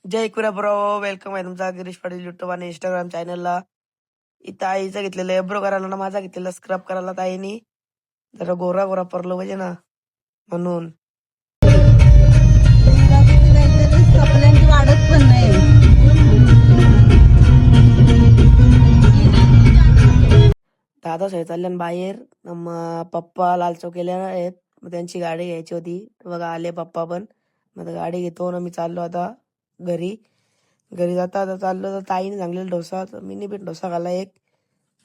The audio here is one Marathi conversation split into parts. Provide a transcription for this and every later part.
जय कुरा ब्रो, वेलकम आहे तुमचा गिरीश पाटील युट्यूब आणि इंस्टाग्राम चॅनलला. इथं आईचं घेतलेलं एब्रो करायला ना माझा घेतलेला स्क्रब करायला ताईनी जरा गोरा गोरा पडलो पाहिजे ना म्हणून. कपड्यांची वाढत पण नाही. दादा साहेब चालले ना बाहेर. मग पप्पा लाल चौकीला आहेत. मग त्यांची गाडी घ्यायची होती. बघा आले पप्पा पण. मग गाडी घेतो ना मी चाललो आता घरी. घरी जाता आता चाललो तर ताईने सांगलेला डोसा, तर मीनी पण डोसा खाल्ला एक.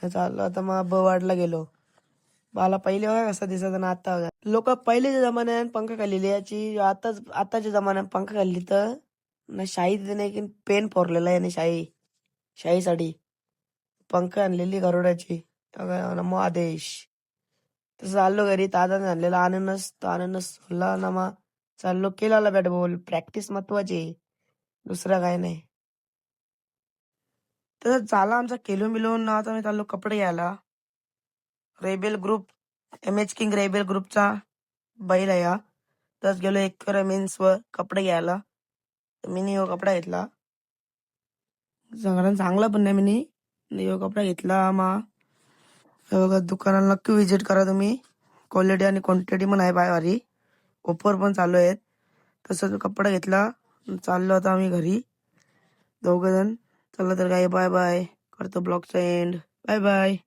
चाललो आता मग बवाडला गेलो. मला पहिले बघा कसा दिसत ना आता बघा. लोक पहिलेच्या जमान्यात पंख खाल्लेली याची, आताच्या जमान्यात पंख खाल्ली तर ना शाही नाही की पेन फोरलेला आहे आणि शाहीसाठी पंख आणलेली गरुडाची. नमो आदेश. तसं चाललो घरी. दादाने आणलेला अननस, तो अननस सोडला ना मग चाललो केला बॅट बॉल. प्रॅक्टिस महत्वाची आहे, दुसरं काय नाही. तर झाला आमचा केलो मिळून ना. आता मी चाललो कपडे घ्यायला. Rebel group, MH king rebel ग्रुपचा बैल आहे हा. तस गेलो एक मेन्स वर कपडे घ्यायला. मी हो कपडा घेतला, सगळ्यांना चांगला पण नाही. मी हो कपडा घेतला मा. बघा दुकानाला नक्की विजिट करा तुम्ही. क्वालिटी आणि क्वांटिटी पण आहे भारी. ऑफर पण चालू आहेत. तसंच कपडा घेतला. चाललो आता आम्ही घरी दोघ जण. चला तर काय, बाय बाय. करतो ब्लॉगचा एंड. Bye bye.